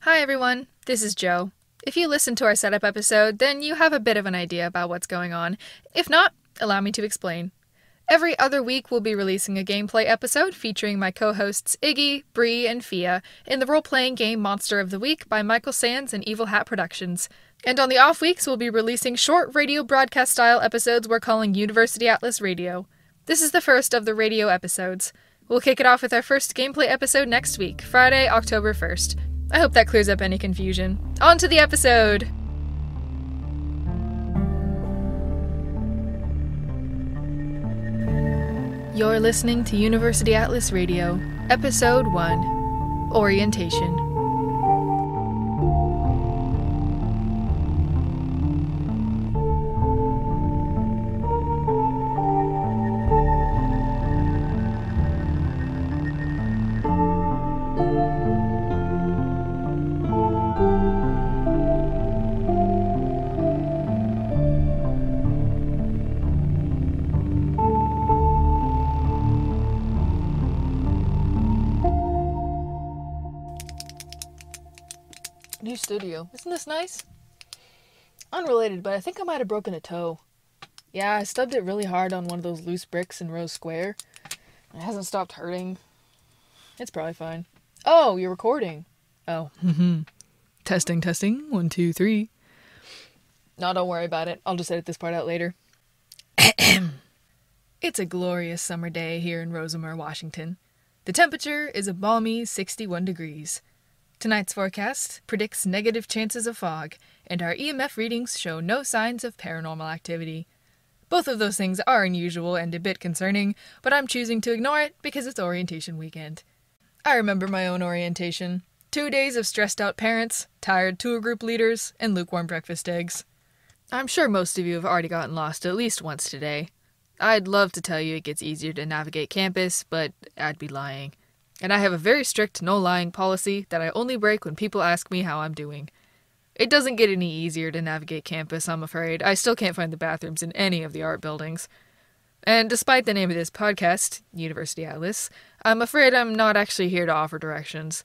Hi everyone, this is Jo. If you listened to our setup episode, then you have a bit of an idea about what's going on. If not, allow me to explain. Every other week we'll be releasing a gameplay episode featuring my co-hosts Iggy, Bree, and Fia in the role-playing game Monster of the Week by Michael Sands and Evil Hat Productions. And on the off weeks we'll be releasing short radio broadcast-style episodes we're calling University Atlas Radio. This is the first of the radio episodes. We'll kick it off with our first gameplay episode next week, Friday, October 1st. I hope that clears up any confusion. On to the episode! You're listening to University Atlas Radio, Episode 1, Orientation. New studio. Isn't this nice? Unrelated, but I think I might have broken a toe. Yeah, I stubbed it really hard on one of those loose bricks in Rose Square. It hasn't stopped hurting. It's probably fine. Oh, you're recording. Oh. Testing. 1, 2, 3. No, don't worry about it. I'll just edit this part out later. It's a glorious summer day here in Rosemer, Washington. The temperature is a balmy 61 degrees. Tonight's forecast predicts negative chances of fog, and our EMF readings show no signs of paranormal activity. Both of those things are unusual and a bit concerning, but I'm choosing to ignore it because it's orientation weekend. I remember my own orientation. 2 days of stressed out parents, tired tour group leaders, and lukewarm breakfast eggs. I'm sure most of you have already gotten lost at least once today. I'd love to tell you it gets easier to navigate campus, but I'd be lying. And I have a very strict no-lying policy that I only break when people ask me how I'm doing. It doesn't get any easier to navigate campus, I'm afraid. I still can't find the bathrooms in any of the art buildings. And despite the name of this podcast, University Atlas, I'm afraid I'm not actually here to offer directions.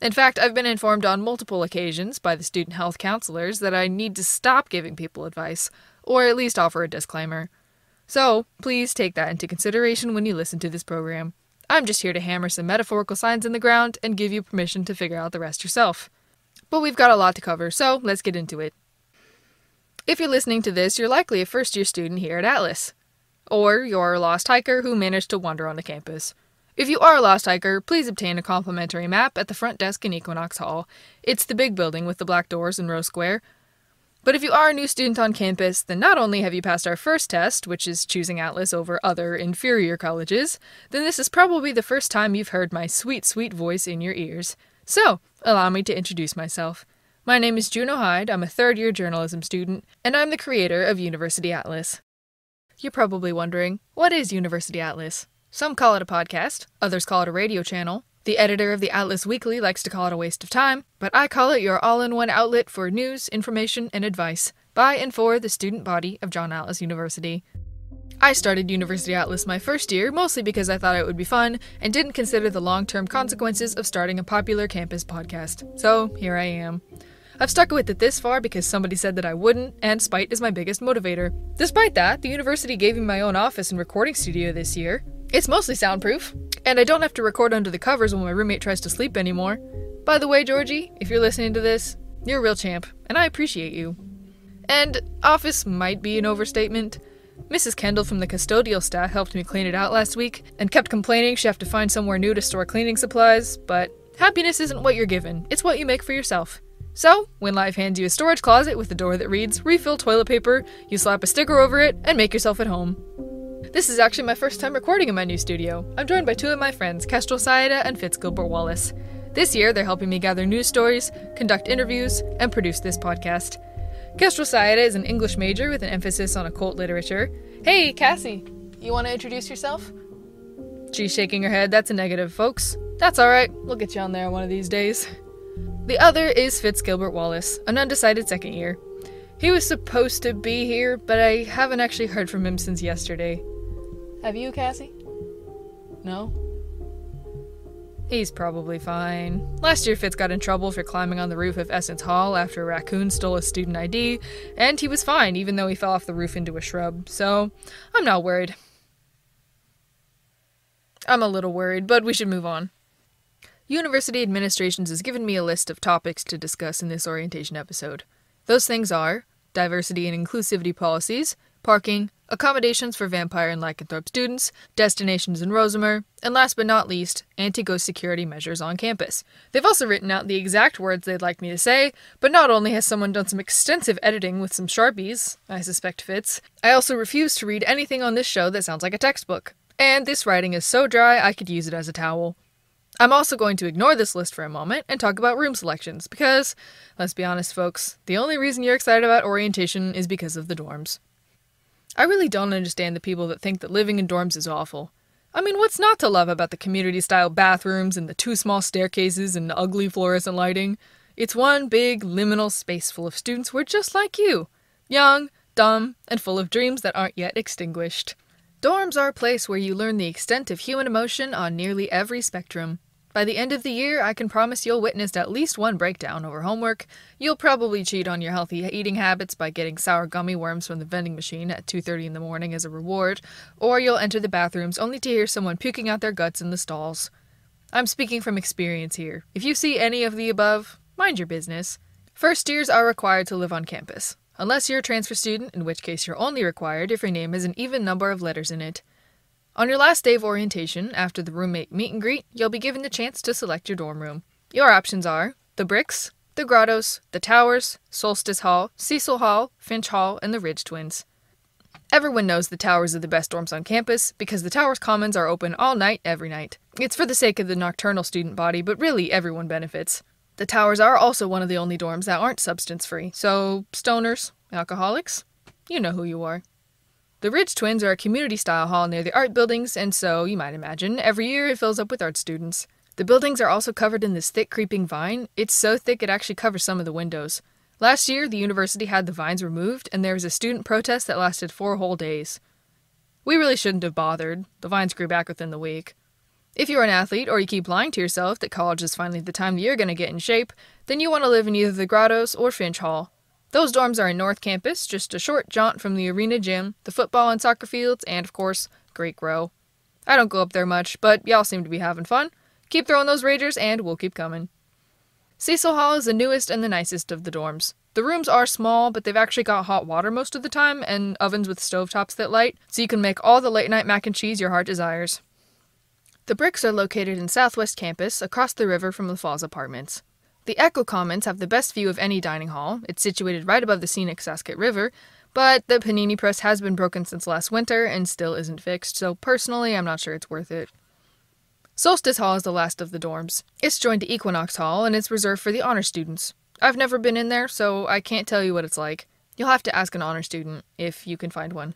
In fact, I've been informed on multiple occasions by the student health counselors that I need to stop giving people advice, or at least offer a disclaimer. So, please take that into consideration when you listen to this program. I'm just here to hammer some metaphorical signs in the ground and give you permission to figure out the rest yourself. But we've got a lot to cover, so let's get into it. If you're listening to this, you're likely a first-year student here at Atlas. Or you're a lost hiker who managed to wander on the campus. If you are a lost hiker, please obtain a complimentary map at the front desk in Equinox Hall. It's the big building with the black doors in Rose Square. But if you are a new student on campus, then not only have you passed our first test, which is choosing Atlas over other inferior colleges, then this is probably the first time you've heard my sweet, sweet voice in your ears. So, allow me to introduce myself. My name is Juno Hide, I'm a third-year journalism student, and I'm the creator of University Atlas. You're probably wondering, what is University Atlas? Some call it a podcast, others call it a radio channel. The editor of the Atlas Weekly likes to call it a waste of time, but I call it your all-in-one outlet for news, information, and advice, by and for the student body of John Atlas University. I started University Atlas my first year mostly because I thought it would be fun and didn't consider the long-term consequences of starting a popular campus podcast. So, here I am. I've stuck with it this far because somebody said that I wouldn't, and spite is my biggest motivator. Despite that, the university gave me my own office and recording studio this year. It's mostly soundproof, and I don't have to record under the covers when my roommate tries to sleep anymore. By the way, Georgie, if you're listening to this, you're a real champ, and I appreciate you. And office might be an overstatement. Mrs. Kendall from the custodial staff helped me clean it out last week, and kept complaining she'd have to find somewhere new to store cleaning supplies, but happiness isn't what you're given, it's what you make for yourself. So, when life hands you a storage closet with a door that reads, "Refill toilet paper," you slap a sticker over it, and make yourself at home. This is actually my first time recording in my new studio. I'm joined by two of my friends, Kestrel Saida and Fitzgilbert Wallace. This year, they're helping me gather news stories, conduct interviews, and produce this podcast. Kestrel Saida is an English major with an emphasis on occult literature. Hey, Cassie, you want to introduce yourself? She's shaking her head. That's a negative, folks. That's alright. We'll get you on there one of these days. The other is Fitzgilbert Wallace, an undecided second year. He was supposed to be here, but I haven't actually heard from him since yesterday. Have you, Cassie? No? He's probably fine. Last year Fitz got in trouble for climbing on the roof of Essence Hall after a raccoon stole his student ID, and he was fine even though he fell off the roof into a shrub, so I'm not worried. I'm a little worried, but we should move on. University Administrations has given me a list of topics to discuss in this orientation episode. Those things are diversity and inclusivity policies, parking, accommodations for vampire and lycanthrope students, destinations in Rosemer, and last but not least, anti-ghost security measures on campus. They've also written out the exact words they'd like me to say, but not only has someone done some extensive editing with some Sharpies, I suspect Fitz, I also refuse to read anything on this show that sounds like a textbook. And this writing is so dry I could use it as a towel. I'm also going to ignore this list for a moment and talk about room selections, because, let's be honest folks, the only reason you're excited about orientation is because of the dorms. I really don't understand the people that think that living in dorms is awful. I mean, what's not to love about the community-style bathrooms and the too small staircases and the ugly fluorescent lighting? It's one big, liminal space full of students who are just like you. Young, dumb, and full of dreams that aren't yet extinguished. Dorms are a place where you learn the extent of human emotion on nearly every spectrum. By the end of the year, I can promise you'll witness at least one breakdown over homework, you'll probably cheat on your healthy eating habits by getting sour gummy worms from the vending machine at 2:30 in the morning as a reward, or you'll enter the bathrooms only to hear someone puking out their guts in the stalls. I'm speaking from experience here. If you see any of the above, mind your business. First years are required to live on campus, unless you're a transfer student, in which case you're only required if your name has an even number of letters in it. On your last day of orientation, after the roommate meet and greet, you'll be given the chance to select your dorm room. Your options are the Bricks, the Grottos, the Towers, Solstice Hall, Cecil Hall, Finch Hall, and the Ridge Twins. Everyone knows the Towers are the best dorms on campus because the Towers Commons are open all night, every night. It's for the sake of the nocturnal student body, but really everyone benefits. The Towers are also one of the only dorms that aren't substance-free, so stoners, alcoholics, you know who you are. The Ridge Twins are a community-style hall near the art buildings, and so, you might imagine, every year it fills up with art students. The buildings are also covered in this thick creeping vine. It's so thick it actually covers some of the windows. Last year, the university had the vines removed, and there was a student protest that lasted 4 whole days. We really shouldn't have bothered. The vines grew back within the week. If you're an athlete, or you keep lying to yourself that college is finally the time that you're going to get in shape, then you want to live in either the Grottos or Finch Hall. Those dorms are in North Campus, just a short jaunt from the arena gym, the football and soccer fields, and, of course, Great Grow. I don't go up there much, but y'all seem to be having fun. Keep throwing those ragers, and we'll keep coming. Cecil Hall is the newest and the nicest of the dorms. The rooms are small, but they've actually got hot water most of the time, and ovens with stovetops that light, so you can make all the late-night mac and cheese your heart desires. The Bricks are located in Southwest Campus, across the river from the Falls Apartments. The Echo Commons have the best view of any dining hall. It's situated right above the scenic Saskett River, but the panini press has been broken since last winter and still isn't fixed, so personally I'm not sure it's worth it. Solstice Hall is the last of the dorms. It's joined to Equinox Hall, and it's reserved for the honor students. I've never been in there, so I can't tell you what it's like. You'll have to ask an honor student, if you can find one.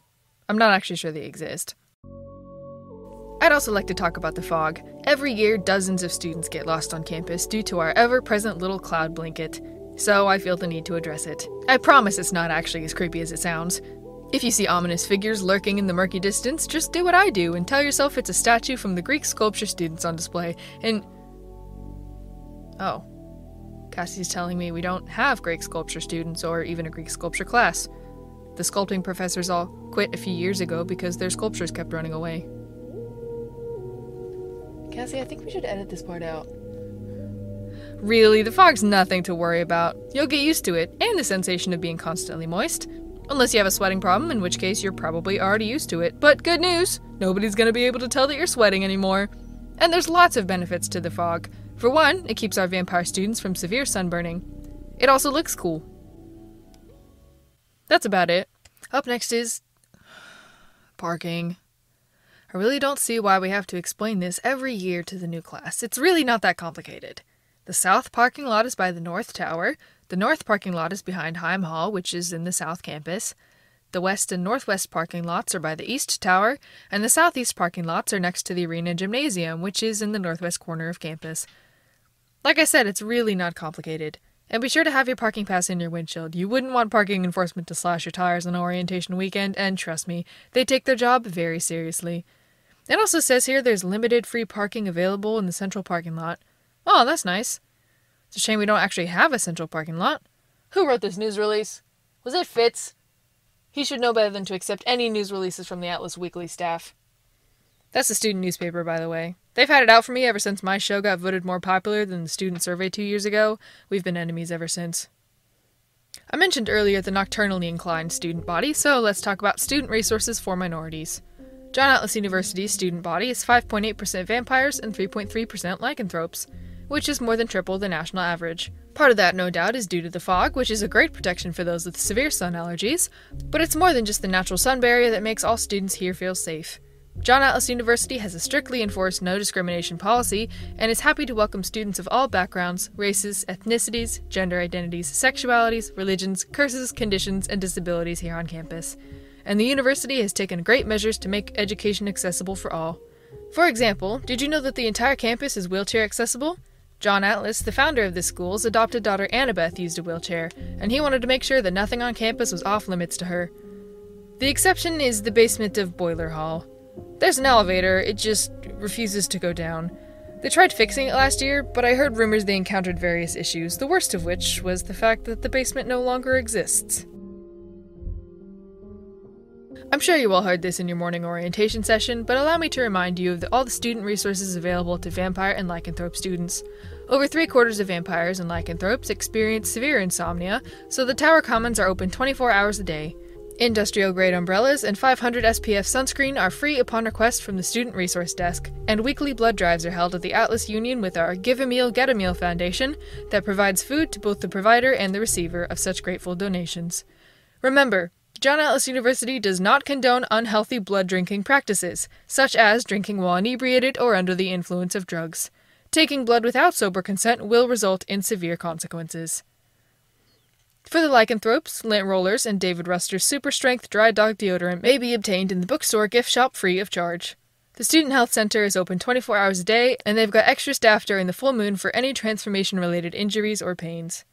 I'm not actually sure they exist. I'd also like to talk about the fog. Every year, dozens of students get lost on campus due to our ever-present little cloud blanket, so I feel the need to address it. I promise it's not actually as creepy as it sounds. If you see ominous figures lurking in the murky distance, just do what I do and tell yourself it's a statue from the Greek sculpture students on display, and... Oh. Cassie's telling me we don't have Greek sculpture students or even a Greek sculpture class. The sculpting professors all quit a few years ago because their sculptures kept running away. Cassie, I think we should edit this part out. Really, the fog's nothing to worry about. You'll get used to it, and the sensation of being constantly moist. Unless you have a sweating problem, in which case you're probably already used to it. But good news! Nobody's gonna be able to tell that you're sweating anymore. And there's lots of benefits to the fog. For one, it keeps our vampire students from severe sunburning. It also looks cool. That's about it. Up next is... parking. I really don't see why we have to explain this every year to the new class. It's really not that complicated. The south parking lot is by the north tower. The north parking lot is behind Heim Hall, which is in the south campus. The west and northwest parking lots are by the east tower, and the southeast parking lots are next to the arena gymnasium, which is in the northwest corner of campus. Like I said, it's really not complicated. And be sure to have your parking pass in your windshield. You wouldn't want parking enforcement to slash your tires on orientation weekend, and trust me, they take their job very seriously. It also says here there's limited free parking available in the central parking lot. Oh, that's nice. It's a shame we don't actually have a central parking lot. Who wrote this news release? Was it Fitz? He should know better than to accept any news releases from the Atlas Weekly staff. That's the student newspaper, by the way. They've had it out for me ever since my show got voted more popular than the student survey 2 years ago. We've been enemies ever since. I mentioned earlier the nocturnally inclined student body, so let's talk about student resources for minorities. John Atlas University's student body is 5.8% vampires and 3.3% lycanthropes, which is more than triple the national average. Part of that, no doubt, is due to the fog, which is a great protection for those with severe sun allergies, but it's more than just the natural sun barrier that makes all students here feel safe. John Atlas University has a strictly enforced no discrimination policy and is happy to welcome students of all backgrounds, races, ethnicities, gender identities, sexualities, religions, curses, conditions, and disabilities here on campus. And the university has taken great measures to make education accessible for all. For example, did you know that the entire campus is wheelchair accessible? John Atlas, the founder of this school's adopted daughter Annabeth used a wheelchair, and he wanted to make sure that nothing on campus was off limits to her. The exception is the basement of Boiler Hall. There's an elevator, it just refuses to go down. They tried fixing it last year, but I heard rumors they encountered various issues, the worst of which was the fact that the basement no longer exists. I'm sure you all heard this in your morning orientation session, but allow me to remind you of all the student resources available to vampire and lycanthrope students. Over 3/4 of vampires and lycanthropes experience severe insomnia, so the Tower Commons are open 24 hours a day. Industrial-grade umbrellas and 500 SPF sunscreen are free upon request from the Student Resource Desk, and weekly blood drives are held at the Atlas Union with our Give a Meal, Get a Meal Foundation that provides food to both the provider and the receiver of such grateful donations. Remember, John Atlas University does not condone unhealthy blood drinking practices, such as drinking while inebriated or under the influence of drugs. Taking blood without sober consent will result in severe consequences. For the lycanthropes, lint rollers and David Ruster's Super Strength Dry Dog Deodorant may be obtained in the bookstore gift shop free of charge. The Student Health Center is open 24 hours a day, and they've got extra staff during the full moon for any transformation-related injuries or pains.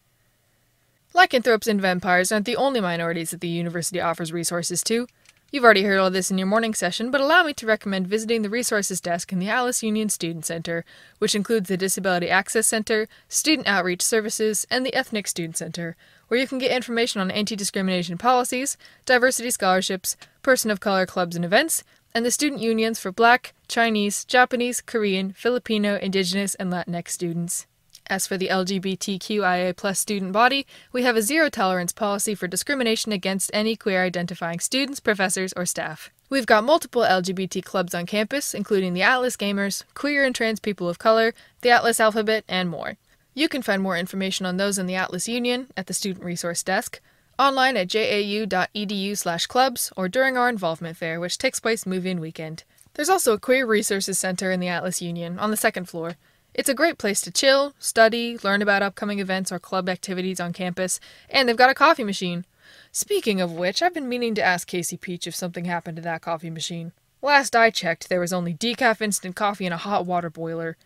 Lycanthropes and vampires aren't the only minorities that the university offers resources to. You've already heard all this in your morning session, but allow me to recommend visiting the Resources Desk in the Atlas Union Student Center, which includes the Disability Access Center, Student Outreach Services, and the Ethnic Student Center, where you can get information on anti-discrimination policies, diversity scholarships, person of color clubs and events, and the student unions for Black, Chinese, Japanese, Korean, Filipino, Indigenous, and Latinx students. As for the LGBTQIA+ student body, we have a zero-tolerance policy for discrimination against any queer-identifying students, professors, or staff. We've got multiple LGBT clubs on campus, including the Atlas Gamers, Queer and Trans People of Color, the Atlas Alphabet, and more. You can find more information on those in the Atlas Union, at the Student Resource Desk, online at jau.edu/clubs, or during our involvement fair, which takes place move-in weekend. There's also a Queer Resources Center in the Atlas Union, on the second floor. It's a great place to chill, study, learn about upcoming events or club activities on campus, and they've got a coffee machine. Speaking of which, I've been meaning to ask Casey Peach if something happened to that coffee machine. Last I checked, there was only decaf instant coffee and a hot water boiler.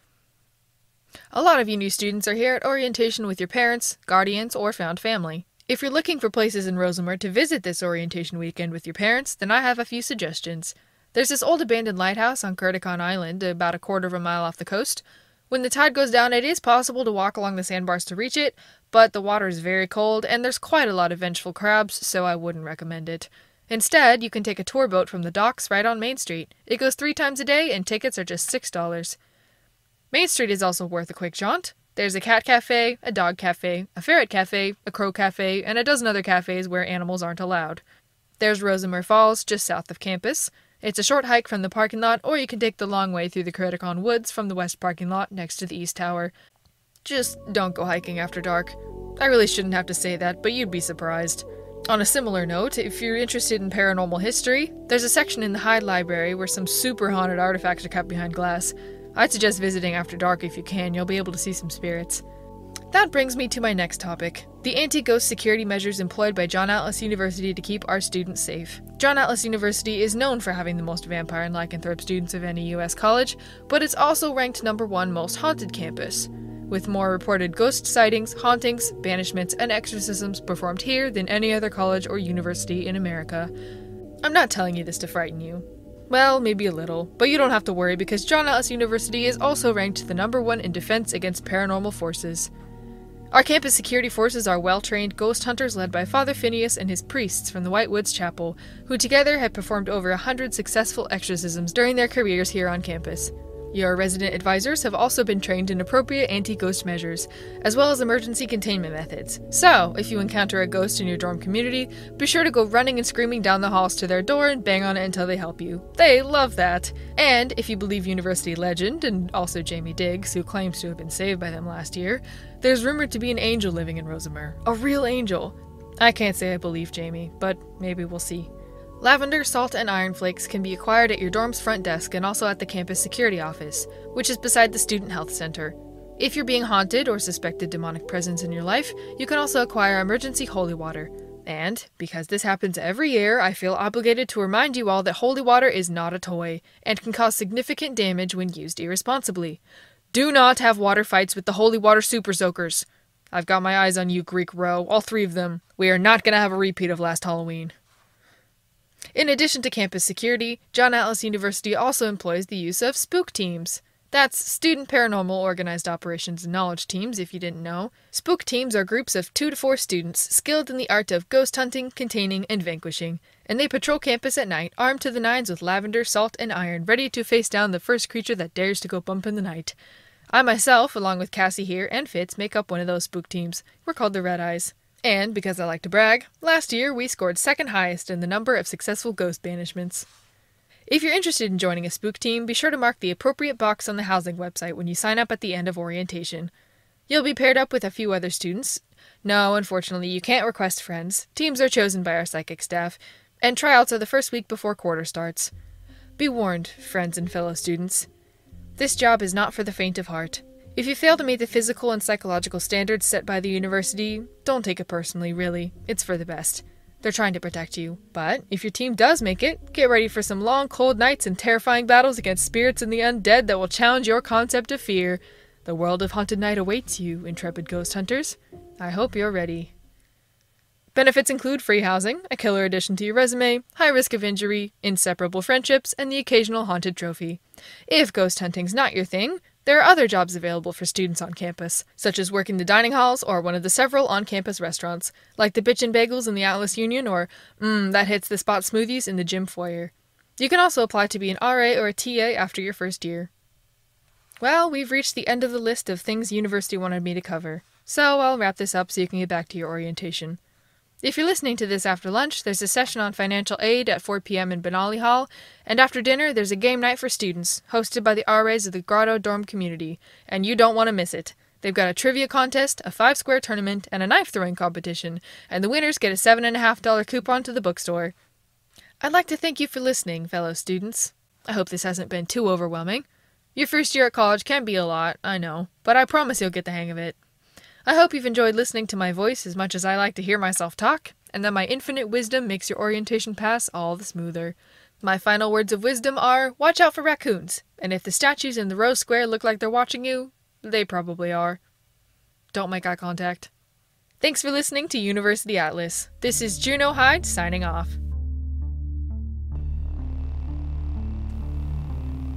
A lot of you new students are here at orientation with your parents, guardians, or found family. If you're looking for places in Rosemer to visit this orientation weekend with your parents, then I have a few suggestions. There's this old abandoned lighthouse on Kurdicon Island, about 1/4 mile off the coast. When the tide goes down, it is possible to walk along the sandbars to reach it, but the water is very cold, and there's quite a lot of vengeful crabs, so I wouldn't recommend it. Instead, you can take a tour boat from the docks right on Main Street. It goes 3 times a day, and tickets are just $6. Main Street is also worth a quick jaunt. There's a cat cafe, a dog cafe, a ferret cafe, a crow cafe, and a dozen other cafes where animals aren't allowed. There's Rosemer Falls, just south of campus. It's a short hike from the parking lot, or you can take the long way through the Kurdicon Woods from the west parking lot next to the east tower. Just don't go hiking after dark. I really shouldn't have to say that, but you'd be surprised. On a similar note, if you're interested in paranormal history, there's a section in the Hide Library where some super haunted artifacts are kept behind glass. I'd suggest visiting after dark if you can. You'll be able to see some spirits. That brings me to my next topic, the anti-ghost security measures employed by John Atlas University to keep our students safe. John Atlas University is known for having the most vampire and lycanthrope students of any U.S. college, but it's also ranked #1 most haunted campus, with more reported ghost sightings, hauntings, banishments, and exorcisms performed here than any other college or university in America. I'm not telling you this to frighten you. Well, maybe a little, but you don't have to worry because John Ellis University is also ranked the #1 in defense against paranormal forces. Our campus security forces are well-trained ghost hunters led by Father Phineas and his priests from the White Woods Chapel, who together have performed over 100 successful exorcisms during their careers here on campus. Your resident advisors have also been trained in appropriate anti-ghost measures, as well as emergency containment methods. So, if you encounter a ghost in your dorm community, be sure to go running and screaming down the halls to their door and bang on it until they help you. They love that. And, if you believe university legend, and also Jamie Diggs, who claims to have been saved by them last year, there's rumored to be an angel living in Rosemer. A real angel. I can't say I believe Jamie, but maybe we'll see. Lavender, salt, and iron flakes can be acquired at your dorm's front desk and also at the campus security office, which is beside the Student Health Center. If you're being haunted or suspected demonic presence in your life, you can also acquire emergency holy water. And, because this happens every year, I feel obligated to remind you all that holy water is not a toy, and can cause significant damage when used irresponsibly. Do not have water fights with the holy water super soakers. I've got my eyes on you, Greek Row, all 3 of them. We are not going to have a repeat of last Halloween. In addition to campus security, John Ellis University also employs the use of spook teams. That's Student Paranormal Organized Operations and Knowledge Teams, if you didn't know. Spook teams are groups of 2 to 4 students skilled in the art of ghost hunting, containing, and vanquishing, and they patrol campus at night, armed to the nines with lavender, salt, and iron, ready to face down the first creature that dares to go bump in the night. I myself, along with Cassie here and Fitz, make up one of those spook teams. We're called the Red Eyes. And, because I like to brag, last year we scored 2nd highest in the number of successful ghost banishments. If you're interested in joining a spook team, be sure to mark the appropriate box on the housing website when you sign up at the end of orientation. You'll be paired up with a few other students. No, unfortunately, you can't request friends. Teams are chosen by our psychic staff, and tryouts are the first week before quarter starts. Be warned, friends and fellow students. This job is not for the faint of heart. If you fail to meet the physical and psychological standards set by the university, don't take it personally, really. It's for the best. They're trying to protect you. But if your team does make it, get ready for some long, cold nights and terrifying battles against spirits and the undead that will challenge your concept of fear. The world of Haunted Night awaits you, intrepid ghost hunters. I hope you're ready. Benefits include free housing, a killer addition to your resume, high risk of injury, inseparable friendships, and the occasional haunted trophy. If ghost hunting's not your thing, there are other jobs available for students on campus, such as working the dining halls or one of the several on-campus restaurants, like the Bitchin' Bagels in the Atlas Union or That Hits the Spot Smoothies in the gym foyer. You can also apply to be an RA or a TA after your first year. Well, we've reached the end of the list of things university wanted me to cover, so I'll wrap this up so you can get back to your orientation. If you're listening to this after lunch, there's a session on financial aid at 4 p.m. in Benally Hall, and after dinner, there's a game night for students, hosted by the RAs of the Grotto dorm community, and you don't want to miss it. They've got a trivia contest, a 5-square tournament, and a knife-throwing competition, and the winners get a $7.50 coupon to the bookstore. I'd like to thank you for listening, fellow students. I hope this hasn't been too overwhelming. Your first year at college can be a lot, I know, but I promise you'll get the hang of it. I hope you've enjoyed listening to my voice as much as I like to hear myself talk, and that my infinite wisdom makes your orientation pass all the smoother. My final words of wisdom are, watch out for raccoons, and if the statues in the Rose Square look like they're watching you, they probably are. Don't make eye contact. Thanks for listening to University Atlas. This is Juno Hide signing off.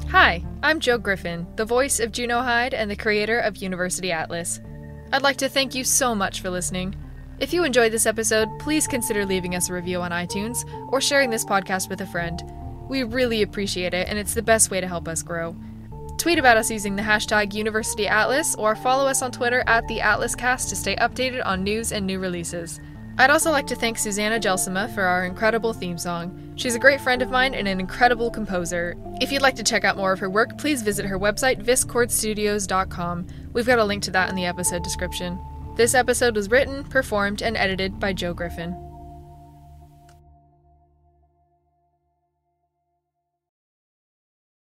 Hi, I'm Jo Griffin, the voice of Juno Hide and the creator of University Atlas. I'd like to thank you so much for listening. If you enjoyed this episode, please consider leaving us a review on iTunes or sharing this podcast with a friend. We really appreciate it, and it's the best way to help us grow. Tweet about us using the hashtag UniversityAtlas or follow us on Twitter at @TheAtlasCast to stay updated on news and new releases. I'd also like to thank Suzanna Jelsema for our incredible theme song. She's a great friend of mine and an incredible composer. If you'd like to check out more of her work, please visit her website, Viiscordsj.com. We've got a link to that in the episode description. This episode was written, performed, and edited by Jo Griffin.